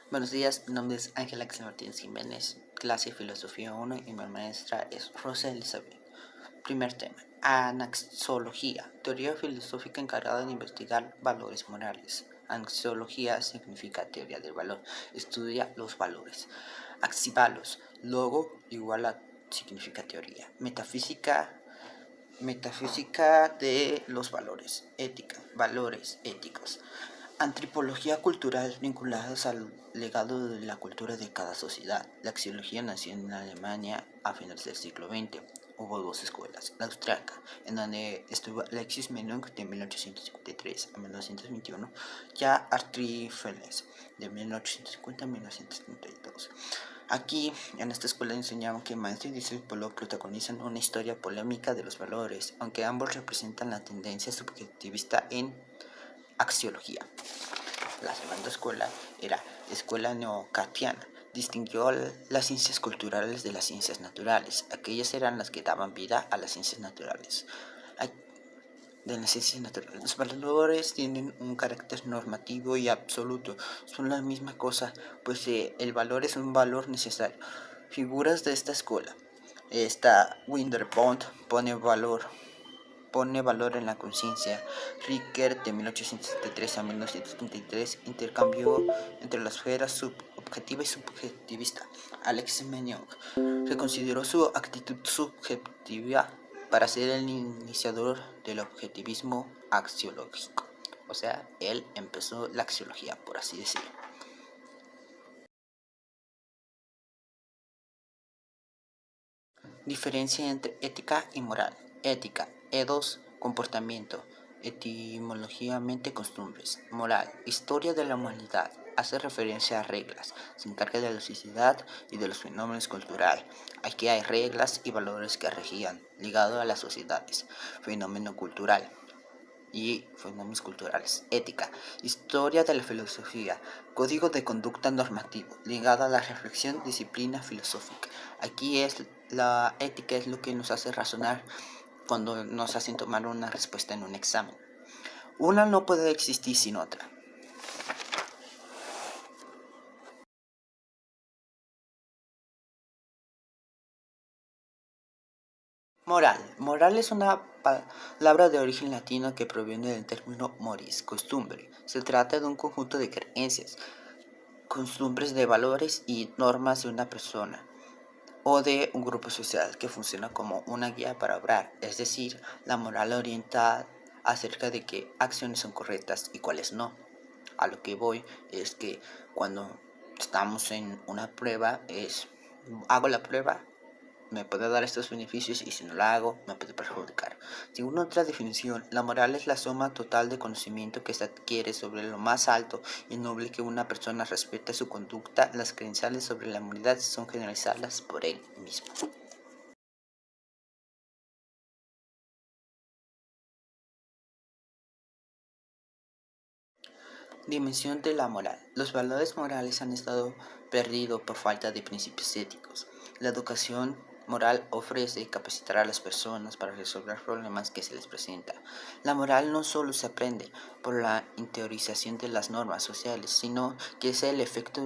Buenos días, mi nombre es Ángel Axel Martínez Jiménez, clase Filosofía 1 y mi maestra es Rosa Elizabeth. Primer tema, anaxiología, teoría filosófica encargada de investigar valores morales. Axiología significa teoría del valor, estudia los valores. Axivalos, logo igual a significa teoría. Metafísica de los valores, ética, valores éticos. Antropología cultural vinculados al legado de la cultura de cada sociedad. La axiología nació en Alemania a finales del siglo XX. Hubo dos escuelas, la austriaca, en donde estuvo Alexis Menung de 1853 a 1921, ya Aristoteles de 1850 a 1932. Aquí, en esta escuela enseñaban que maestro y discípulo protagonizan una historia polémica de los valores, aunque ambos representan la tendencia subjetivista en axiología. La segunda escuela era escuela neokantiana. Distinguió las ciencias culturales de las ciencias naturales. Aquellas eran las que daban vida a las ciencias naturales. Los valores tienen un carácter normativo y absoluto. Son la misma cosa, pues el valor es un valor necesario. Figuras de esta escuela. Esta Winterbond pone valor en la conciencia. Ricker, de 1873 a 1933, intercambió entre las esferas subobjetiva y subjetivista. Alexis Menung reconsideró su actitud subjetiva para ser el iniciador del objetivismo axiológico. O sea, él empezó la axiología, por así decirlo. Diferencia entre ética y moral. Ética, edos, comportamiento. Etimología, mente, costumbres. Moral, historia de la humanidad. Hace referencia a reglas. Se encarga de la sociedad y de los fenómenos culturales. Aquí hay reglas y valores que regían, ligado a las sociedades. Fenómeno cultural y fenómenos culturales. Ética, historia de la filosofía, código de conducta normativo, ligada a la reflexión, disciplina filosófica. Aquí es la ética, es lo que nos hace razonar cuando nos hacen tomar una respuesta en un examen. Una no puede existir sin otra. Moral. Moral es una palabra de origen latino que proviene del término moris, costumbre. Se trata de un conjunto de creencias, costumbres de valores y normas de una persona o de un grupo social que funciona como una guía para obrar, es decir, la moral orienta acerca de qué acciones son correctas y cuáles no. A lo que voy es que cuando estamos en una prueba hago la prueba, me puede dar estos beneficios y si no la hago me puede perjudicar. Según otra definición, la moral es la suma total de conocimiento que se adquiere sobre lo más alto y noble que una persona respeta su conducta. Las credenciales sobre la moralidad son generalizadas por él mismo. Dimensión de la moral. Los valores morales han estado perdidos por falta de principios éticos. La educación moral ofrece capacitar a las personas para resolver problemas que se les presentan. La moral no solo se aprende por la interiorización de las normas sociales, sino que es el efecto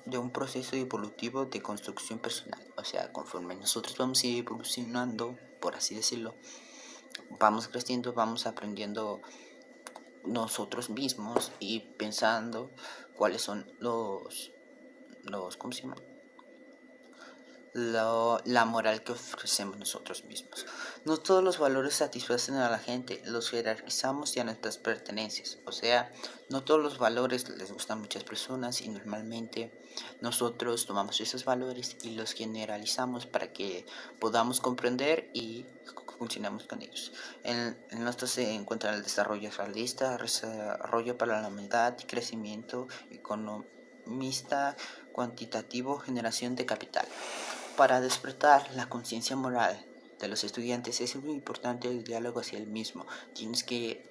de un proceso evolutivo de construcción personal. O sea, conforme nosotros vamos evolucionando, por así decirlo, vamos creciendo, vamos aprendiendo nosotros mismos y pensando cuáles son ¿cómo se llama? La moral que ofrecemos nosotros mismos. No todos los valores satisfacen a la gente, los jerarquizamos y a nuestras pertenencias. O sea, no todos los valores les gustan a muchas personas y normalmente nosotros tomamos esos valores y los generalizamos para que podamos comprender y funcionamos con ellos. En esto se encuentra el desarrollo realista, desarrollo para la humanidad y crecimiento economista cuantitativo, generación de capital. Para despertar la conciencia moral de los estudiantes es muy importante el diálogo hacia el mismo. Tienes que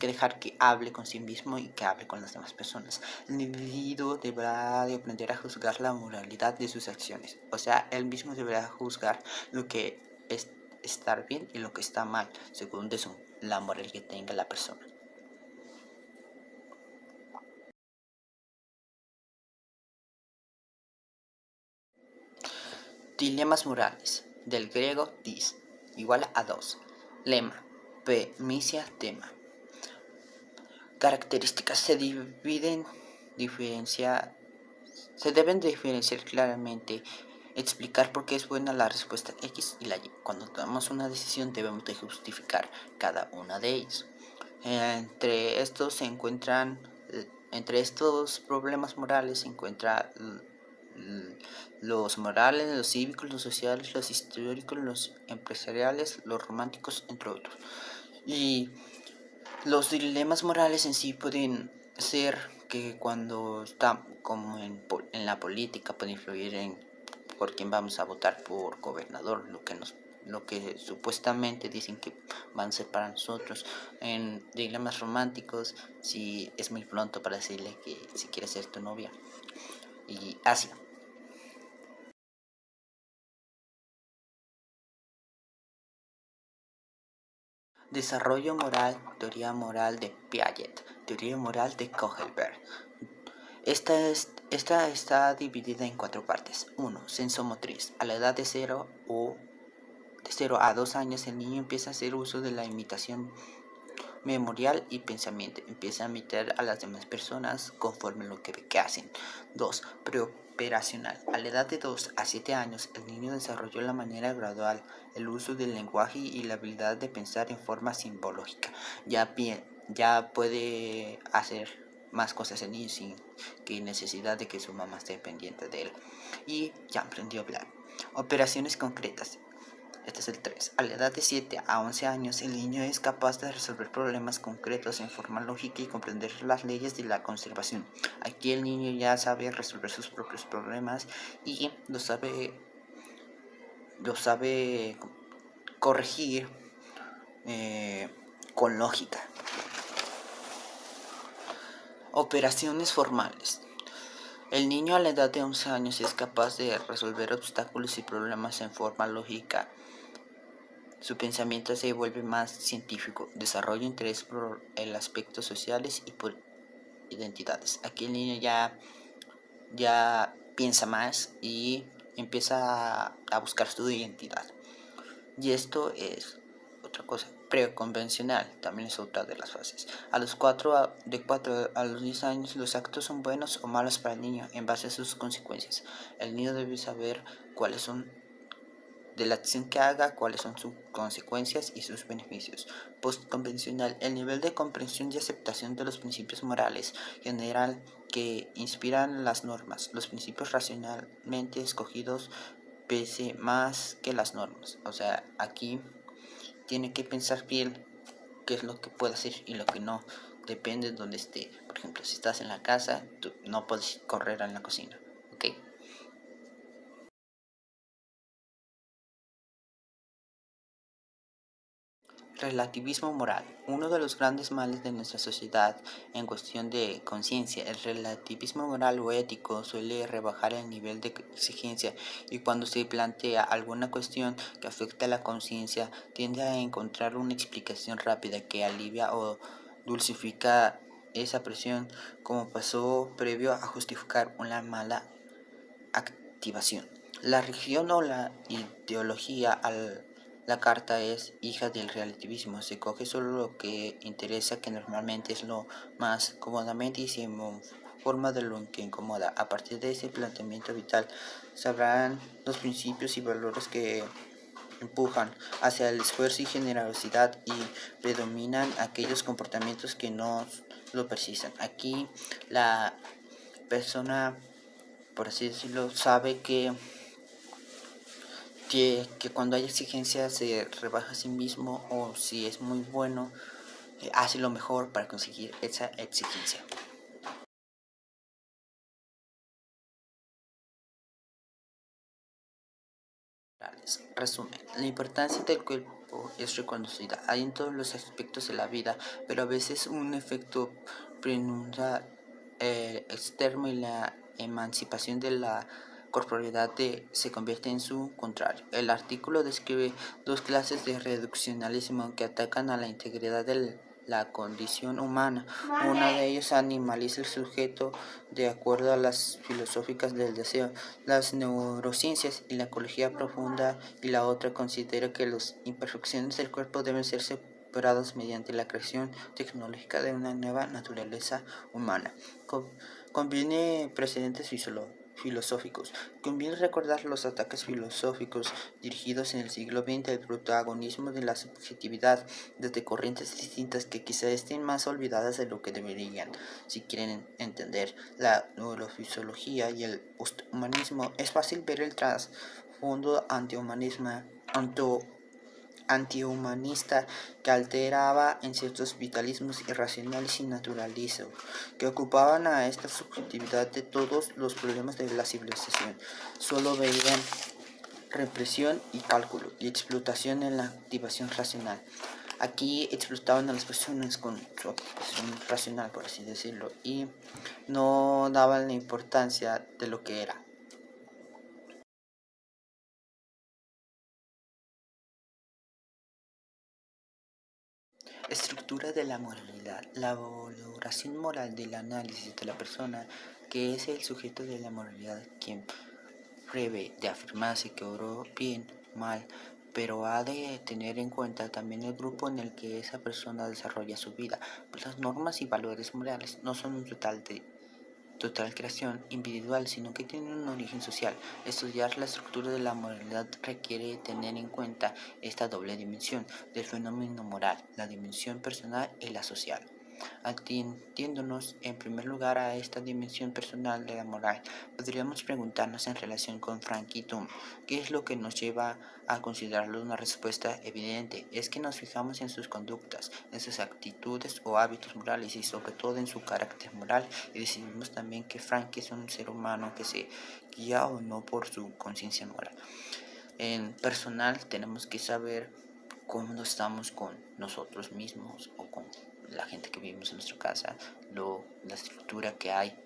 dejar que hable con sí mismo y que hable con las demás personas. El individuo deberá de aprender a juzgar la moralidad de sus acciones. O sea, él mismo deberá juzgar lo que es estar bien y lo que está mal, según la moral que tenga la persona. Dilemas morales, del griego dis, igual a 2. Lema, premisa, tema. Características se deben diferenciar claramente, explicar por qué es buena la respuesta X y la Y. Cuando tomamos una decisión debemos de justificar cada una de ellas. Entre estos problemas morales se encuentran los morales, los cívicos, los sociales, los históricos, los empresariales, los románticos, entre otros. Y los dilemas morales en sí pueden ser que cuando está como en la política puede influir en por quién vamos a votar por gobernador, lo que supuestamente dicen que van a ser para nosotros. En dilemas románticos, si es muy pronto para decirle que si quiere ser tu novia y así. Desarrollo moral, teoría moral de Piaget, teoría moral de Kohlberg. Esta está dividida en 4 partes. 1. Sensomotriz. A la edad de 0 a 2 años el niño empieza a hacer uso de la imitación memorial y pensamiento. Empieza a imitar a las demás personas conforme lo que ve que hacen. 2. Preoperacional. A la edad de 2 a 7 años el niño desarrolló la manera gradual, el uso del lenguaje y la habilidad de pensar en forma simbológica. Ya puede hacer más cosas el niño sin que necesidad de que su mamá esté pendiente de él. Y ya aprendió a hablar. Operaciones concretas. Este es el 3. A la edad de 7 a 11 años, el niño es capaz de resolver problemas concretos en forma lógica y comprender las leyes de la conservación. Aquí el niño ya sabe resolver sus propios problemas y lo sabe corregir con lógica. Operaciones formales. El niño a la edad de 11 años es capaz de resolver obstáculos y problemas en forma lógica. Su pensamiento se vuelve más científico, desarrolla interés por el aspecto sociales y por identidades. Aquí el niño ya piensa más y empieza a buscar su identidad. Y esto es otra cosa. Preconvencional también es otra de las fases. De 4 a los 10 años los actos son buenos o malos para el niño en base a sus consecuencias. El niño debe saber cuáles son de la acción que haga, cuáles son sus consecuencias y sus beneficios. Postconvencional, el nivel de comprensión y aceptación de los principios morales general que inspiran las normas, los principios racionalmente escogidos pese más que las normas. O sea, aquí tiene que pensar bien qué es lo que puede hacer y lo que no. Depende de donde esté. Por ejemplo, si estás en la casa, tú no puedes correr en la cocina. ¿Ok? Relativismo moral. Uno de los grandes males de nuestra sociedad en cuestión de conciencia, el relativismo moral o ético suele rebajar el nivel de exigencia y cuando se plantea alguna cuestión que afecta a la conciencia tiende a encontrar una explicación rápida que alivia o dulcifica esa presión, como pasó previo a justificar una mala activación. La religión o la ideología la carta es hija del relativismo, se coge solo lo que interesa, que normalmente es lo más cómodamente y se forma de lo que incomoda. A partir de ese planteamiento vital sabrán los principios y valores que empujan hacia el esfuerzo y generosidad y predominan aquellos comportamientos que no lo precisan. Aquí la persona, por así decirlo, sabe que cuando hay exigencia se rebaja a sí mismo o si es muy bueno, hace lo mejor para conseguir esa exigencia. Resumen, la importancia del cuerpo es reconocida. Hay en todos los aspectos de la vida, pero a veces un efecto prenuncia externo y la emancipación de la corporalidad se convierte en su contrario. El artículo describe dos clases de reduccionalismo que atacan a la integridad del la condición humana. Uno de ellos animaliza el sujeto de acuerdo a las filosóficas del deseo, las neurociencias y la ecología profunda, y la otra considera que las imperfecciones del cuerpo deben ser superadas mediante la creación tecnológica de una nueva naturaleza humana. Conviene precedentes filosóficos. Conviene recordar los ataques filosóficos dirigidos en el siglo XX al protagonismo de la subjetividad desde corrientes distintas que quizá estén más olvidadas de lo que deberían. Si quieren entender la neurofisiología y el posthumanismo, es fácil ver el trasfondo antihumanista que alteraba en ciertos vitalismos irracionales y naturalizos que ocupaban a esta subjetividad de todos los problemas de la civilización. Solo veían represión y cálculo y explotación en la activación racional. Aquí explotaban a las personas con su activación racional, por así decirlo, y no daban la importancia de lo que era. Estructura de la moralidad. La valoración moral del análisis de la persona, que es el sujeto de la moralidad, quien prevé de afirmarse que obró bien, mal, pero ha de tener en cuenta también el grupo en el que esa persona desarrolla su vida, pues las normas y valores morales no son un total creación individual, sino que tienen un origen social. Estudiar la estructura de la moralidad requiere tener en cuenta esta doble dimensión del fenómeno moral, la dimensión personal y la social. Atendiéndonos en primer lugar a esta dimensión personal de la moral, podríamos preguntarnos en relación con Frank y Tum, ¿qué es lo que nos lleva a considerarlo? Una respuesta evidente es que nos fijamos en sus conductas, en sus actitudes o hábitos morales y sobre todo en su carácter moral, y decidimos también que Frank es un ser humano que se guía o no por su conciencia moral. En personal tenemos que saber cómo estamos con nosotros mismos o con la gente que vivimos en nuestra casa, la estructura que hay,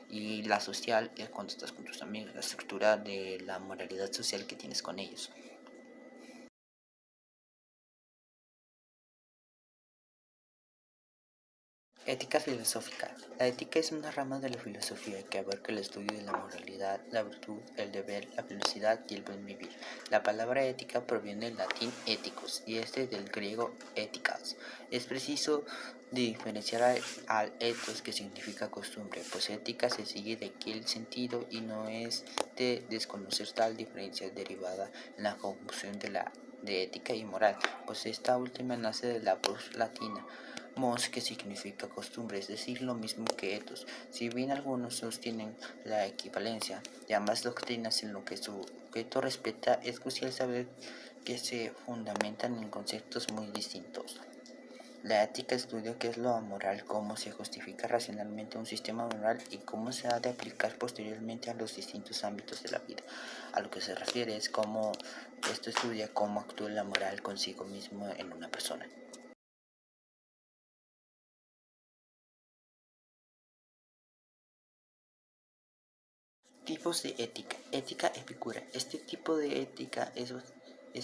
y la social es cuando estás con tus amigos, la estructura de la moralidad social que tienes con ellos. Ética filosófica. La ética es una rama de la filosofía que abarca el estudio de la moralidad, la virtud, el deber, la felicidad y el buen vivir. La palabra ética proviene del latín ethicus y del griego éticas. Es preciso diferenciar al ethos, que significa costumbre, pues ética se sigue de aquel sentido y no es de desconocer tal diferencia derivada en la confusión de ética y moral, pues esta última nace de la voz latina mos, que significa costumbre, es decir, lo mismo que ethos. Si bien algunos sostienen la equivalencia de ambas doctrinas en lo que su objeto respecta, es crucial saber que se fundamentan en conceptos muy distintos. La ética estudia qué es lo amoral, cómo se justifica racionalmente un sistema moral y cómo se ha de aplicar posteriormente a los distintos ámbitos de la vida. A lo que se refiere es cómo esto estudia cómo actúa la moral consigo mismo en una persona. Tipos de ética. Ética epicura. Este tipo de ética es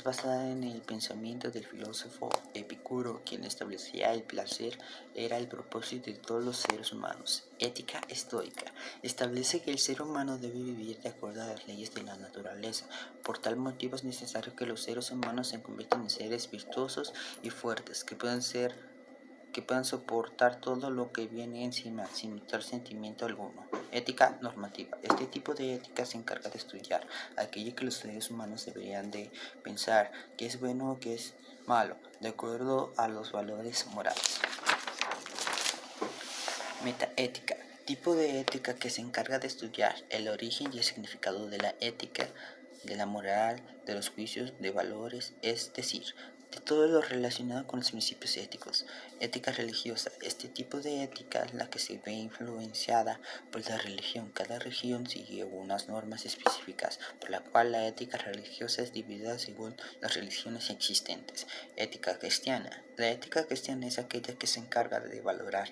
basada en el pensamiento del filósofo Epicuro, quien establecía el placer era el propósito de todos los seres humanos. Ética estoica. Establece que el ser humano debe vivir de acuerdo a las leyes de la naturaleza. Por tal motivo es necesario que los seres humanos se conviertan en seres virtuosos y fuertes, que puedan soportar todo lo que viene encima sin notar sentimiento alguno. Ética normativa. Este tipo de ética se encarga de estudiar aquello que los seres humanos deberían de pensar, que es bueno o que es malo, de acuerdo a los valores morales. Metaética. Tipo de ética que se encarga de estudiar el origen y el significado de la ética, de la moral, de los juicios, de valores, es decir, de todo lo relacionado con los principios éticos. Ética religiosa. Este tipo de ética es la que se ve influenciada por la religión. Cada religión sigue unas normas específicas, por la cual la ética religiosa es dividida según las religiones existentes. Ética cristiana. La ética cristiana es aquella que se encarga de valorar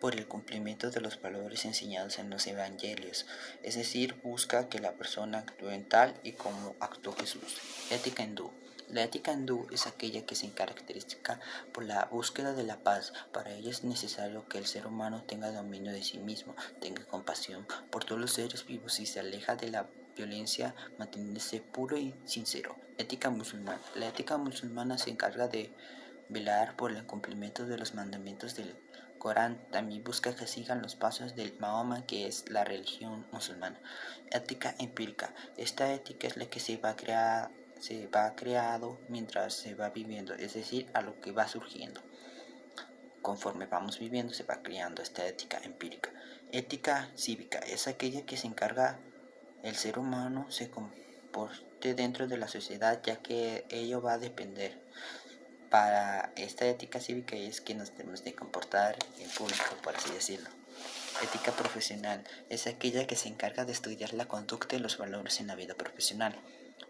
por el cumplimiento de los valores enseñados en los evangelios, es decir, busca que la persona actúe en tal y como actuó Jesús. Ética hindú. La ética hindú es aquella que se caracteriza por la búsqueda de la paz. Para ella es necesario que el ser humano tenga dominio de sí mismo, tenga compasión por todos los seres vivos y se aleja de la violencia, manteniéndose puro y sincero. Ética musulmana. La ética musulmana se encarga de velar por el cumplimiento de los mandamientos del Corán. También busca que sigan los pasos del Mahoma, que es la religión musulmana. Ética empírica. Esta ética es la que se va creando mientras se va viviendo, es decir, a lo que va surgiendo. Conforme vamos viviendo se va creando esta ética empírica. Ética cívica es aquella que se encarga el ser humano se comporte dentro de la sociedad, ya que ello va a depender. Para esta ética cívica es que nos debemos de comportar en público, por así decirlo. Ética profesional es aquella que se encarga de estudiar la conducta y los valores en la vida profesional.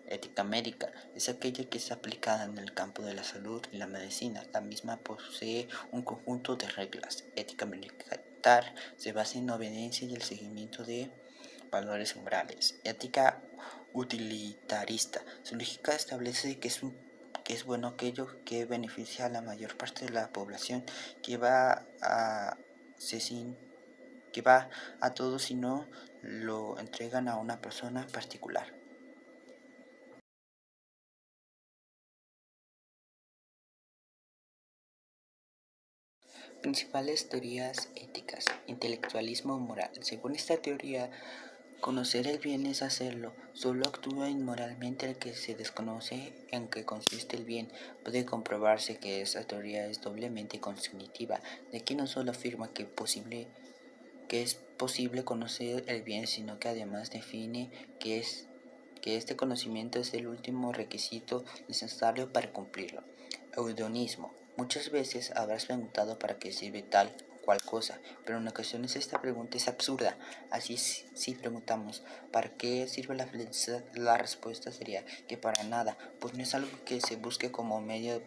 Ética médica es aquella que es aplicada en el campo de la salud y la medicina. La misma posee un conjunto de reglas. Ética militar se basa en la obediencia y el seguimiento de valores morales. Ética utilitarista. Su lógica establece que es bueno aquello que beneficia a la mayor parte de la población, que va a todos si no lo entregan a una persona particular. Principales teorías éticas. Intelectualismo moral. Según esta teoría, conocer el bien es hacerlo. Solo actúa inmoralmente el que se desconoce en qué consiste el bien. Puede comprobarse que esta teoría es doblemente cognitiva, de que no solo afirma que es posible conocer el bien, sino que además define que este conocimiento es el último requisito necesario para cumplirlo. Hedonismo. Muchas veces habrás preguntado para qué sirve tal o cual cosa, pero en ocasiones esta pregunta es absurda. Así si preguntamos ¿para qué sirve la felicidad? La respuesta sería que para nada, pues no es algo que se busque como medio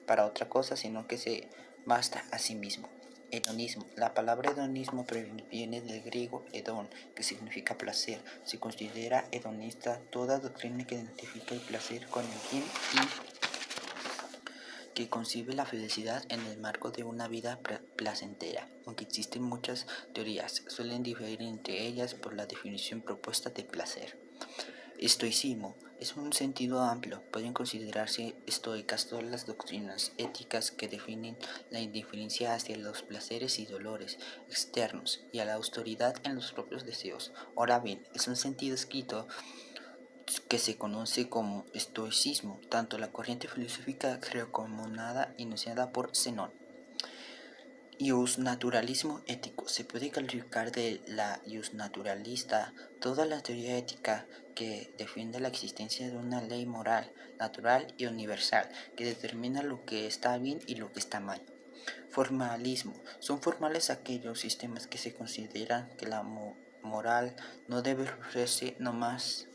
para otra cosa, sino que se basta a sí mismo. Hedonismo. La palabra hedonismo proviene del griego hedón, que significa placer. Se considera hedonista toda doctrina que identifica el placer con el bien y que concibe la felicidad en el marco de una vida placentera. Aunque existen muchas teorías, suelen diferir entre ellas por la definición propuesta de placer. Estoicismo es un sentido amplio. Pueden considerarse estoicas todas las doctrinas éticas que definen la indiferencia hacia los placeres y dolores externos y a la austeridad en los propios deseos. Ahora bien, es un sentido escrito que se conoce como estoicismo, tanto la corriente filosófica recomendada iniciada por Zenón. Naturalismo ético. Se puede calificar de la naturalista toda la teoría ética que defiende la existencia de una ley moral, natural y universal, que determina lo que está bien y lo que está mal. Formalismo. Son formales aquellos sistemas que se consideran que la moral no debe ofrecerse normas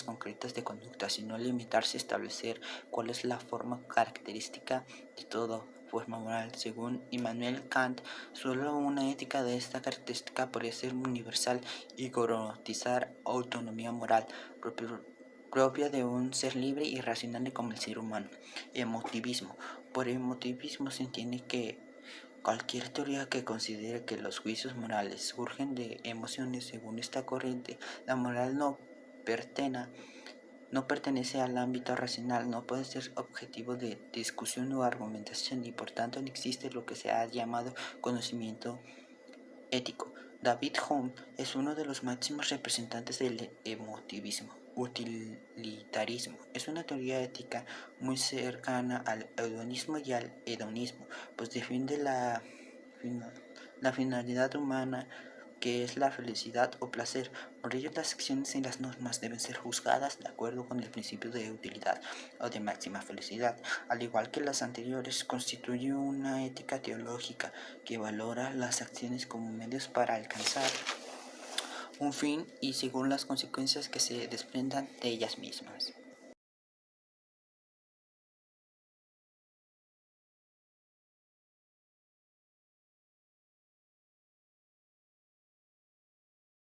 concretas de conducta, sino limitarse a establecer cuál es la forma característica de toda forma moral. Según Immanuel Kant, solo una ética de esta característica podría ser universal y garantizar autonomía moral propia de un ser libre y racional como el ser humano. Emotivismo. Por emotivismo se entiende que cualquier teoría que considere que los juicios morales surgen de emociones. Según esta corriente, la moral no pertenece al ámbito racional, no puede ser objetivo de discusión o argumentación y por tanto no existe lo que se ha llamado conocimiento ético. David Hume es uno de los máximos representantes del emotivismo. Utilitarismo es una teoría ética muy cercana al hedonismo y al hedonismo, pues defiende la finalidad humana, que es la felicidad o placer. Por ello, las acciones y las normas deben ser juzgadas de acuerdo con el principio de utilidad o de máxima felicidad. Al igual que las anteriores, constituye una ética teológica que valora las acciones como medios para alcanzar un fin y según las consecuencias que se desprendan de ellas mismas.